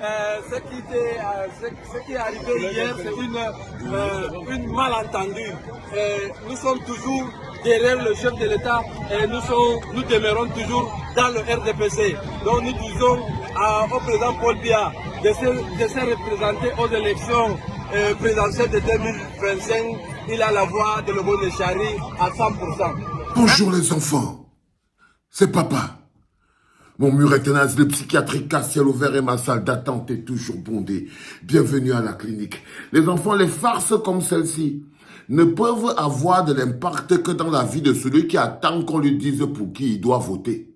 Ce qui est arrivé hier, c'est une malentendue. Nous sommes toujours derrière le chef de l'État et nous demeurons toujours dans le RDPC. Donc nous disons au président Paul Biya de se représenter aux élections présidentielles de 2025. Il a la voix de Lobone Chari à 100%. Bonjour les enfants, c'est papa. Mon mur est tenace de psychiatrique à ciel ouvert et ma salle d'attente est toujours bondée. Bienvenue à la clinique. Les enfants, les farces comme celle-ci ne peuvent avoir de l'impact que dans la vie de celui qui attend qu'on lui dise pour qui il doit voter.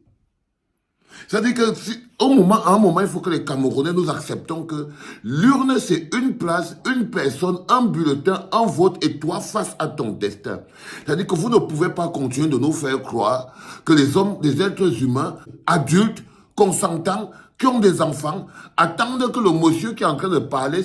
C'est-à-dire que à un moment, il faut que les Camerounais nous acceptons que l'urne, c'est une place, une personne, un bulletin, un vote et toi face à ton destin. C'est-à-dire que vous ne pouvez pas continuer de nous faire croire que les hommes, les êtres humains, adultes, consentants, qui ont des enfants, attendent que le monsieur qui est en train de parler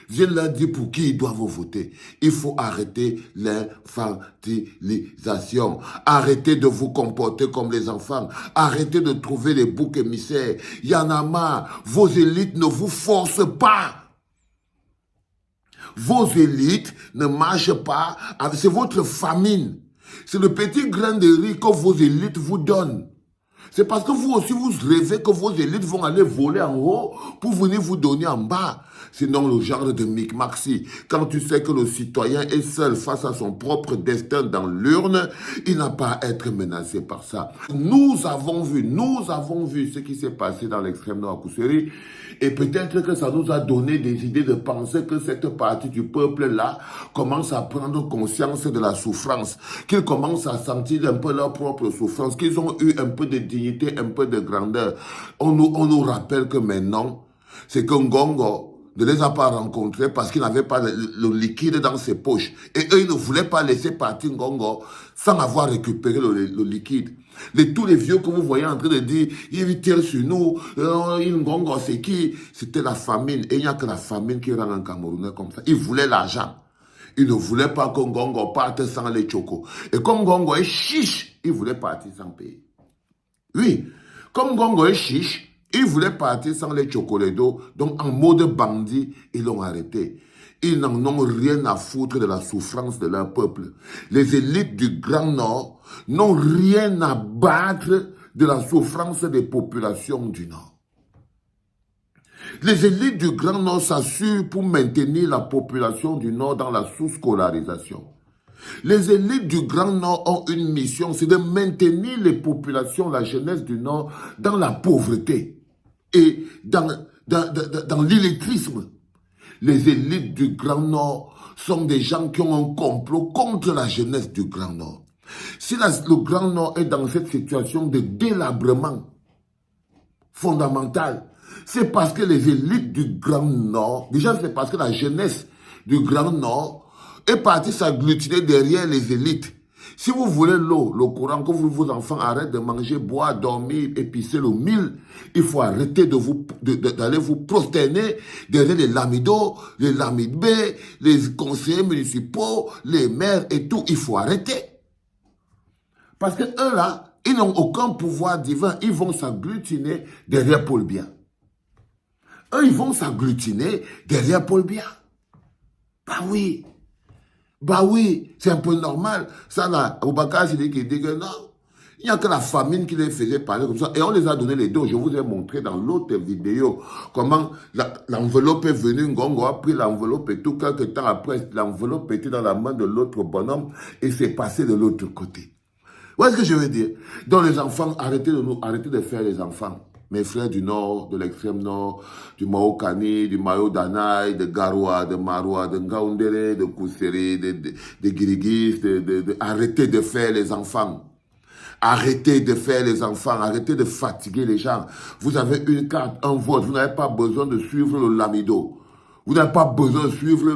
vienne leur dire pour qui ils doivent voter. Il faut arrêter l'infantilisation. Arrêtez de vous comporter comme les enfants. Arrêtez de trouver les boucs émissaires. Il y en a marre. Vos élites ne vous forcent pas. Vos élites ne marchent pas. C'est votre famine. C'est le petit grain de riz que vos élites vous donnent. C'est parce que vous aussi, vous rêvez que vos élites vont aller voler en haut pour venir vous donner en bas. Sinon, le genre de Micmaxi, quand tu sais que le citoyen est seul face à son propre destin dans l'urne, il n'a pas à être menacé par ça. Nous avons vu ce qui s'est passé dans l'extrême nord à Kousséri, et peut-être que ça nous a donné des idées de penser que cette partie du peuple-là commence à prendre conscience de la souffrance, qu'ils commencent à sentir un peu leur propre souffrance, qu'ils ont eu un peu de dignité, un peu de grandeur. On nous rappelle que maintenant, c'est que Ngongo ne les a pas rencontrés parce qu'il n'avait pas le liquide dans ses poches. Et eux, ils ne voulaient pas laisser partir Ngongo sans avoir récupéré le liquide. Tous les vieux que vous voyez en train de dire, il tire sur nous, Ngongo c'est qui? C'était la famine. Et il n'y a que la famine qui rend un Camerounais comme ça. Ils voulaient l'argent. Ils ne voulaient pas que Ngongo parte sans les chocos. Et comme Ngongo est chiche, ils voulaient partir sans payer. Oui, comme Ngongo est chiche, ils voulaient partir sans les chocolatos, donc en mode bandit, ils l'ont arrêté. Ils n'en ont rien à foutre de la souffrance de leur peuple. Les élites du Grand Nord n'ont rien à battre de la souffrance des populations du Nord. Les élites du Grand Nord s'assurent pour maintenir la population du Nord dans la sous-scolarisation. Les élites du Grand Nord ont une mission, c'est de maintenir les populations, la jeunesse du Nord, dans la pauvreté et dans l'illettrisme. Les élites du Grand Nord sont des gens qui ont un complot contre la jeunesse du Grand Nord. Si le Grand Nord est dans cette situation de délabrement fondamental, c'est parce que les élites du Grand Nord, déjà c'est parce que la jeunesse du Grand Nord est partie s'agglutiner derrière les élites. Si vous voulez l'eau, le courant, que vos enfants arrêtent de manger, boire, dormir, épicer le mil, il faut arrêter d'aller vous prosterner derrière les lamidos, les lamidbé, les conseillers municipaux, les maires et tout. Il faut arrêter. Parce que eux là, ils n'ont aucun pouvoir divin. Ils vont s'agglutiner derrière Paul Biya. Eux, ils vont s'agglutiner derrière Paul Biya. Bah oui, c'est un peu normal. Ça là, Aboubakar Sidiki qui dit que non, il n'y a que la famine qui les faisait parler comme ça. Et on les a donné les deux. Je vous ai montré dans l'autre vidéo comment l'enveloppe est venue. Ngongo a pris l'enveloppe et tout. Quelques temps après, l'enveloppe était dans la main de l'autre bonhomme et c'est passé de l'autre côté. Vous voyez ce que je veux dire? Donc les enfants, arrêtez de faire les enfants. Mes frères du Nord, de l'extrême Nord, du Maokani, du Mayo Danaï, de Garoua, de Maroua, de Ngaoundéré, de Kousséri, de Girigis, arrêtez de faire les enfants. Arrêtez de faire les enfants, arrêtez de fatiguer les gens. Vous avez une carte, un vote, vous n'avez pas besoin de suivre le lamido. Vous n'avez pas besoin de suivre le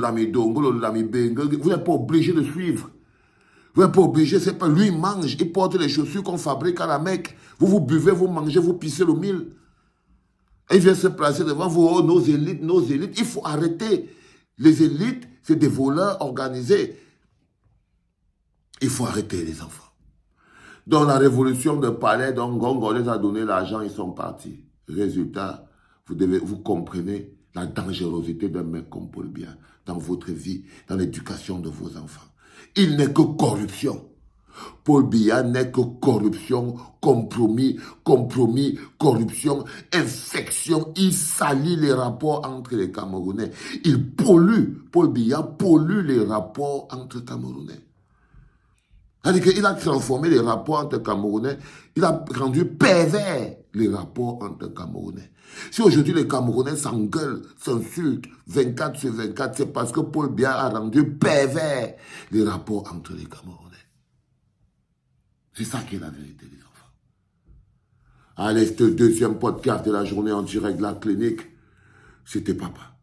lamido, le lamibé, vous n'êtes pas obligé de suivre. Vous n'êtes pas obligé, c'est pas lui, il mange, il porte les chaussures qu'on fabrique à la Mecque. Vous buvez, vous mangez, vous pissez le mille. Et il vient se placer devant vous, oh, nos élites. Il faut arrêter. Les élites, c'est des voleurs organisés. Il faut arrêter les enfants. Dans la révolution de Palais, donc Ngongo les a donné l'argent, ils sont partis. Résultat, vous comprenez la dangerosité d'un mec comme Paul Biya dans votre vie, dans l'éducation de vos enfants. Il n'est que corruption. Paul Biya n'est que corruption, compromis, corruption, infection. Il salit les rapports entre les Camerounais. Il pollue, Paul Biya pollue les rapports entre Camerounais. C'est-à-dire qu'il a transformé les rapports entre Camerounais, il a rendu pervers les rapports entre Camerounais. Si aujourd'hui les Camerounais s'engueulent, s'insultent 24/24, c'est parce que Paul Biya a rendu pervers les rapports entre les Camerounais. C'est ça qui est la vérité, les enfants. Allez, ce deuxième podcast de la journée en direct de la clinique, c'était papa.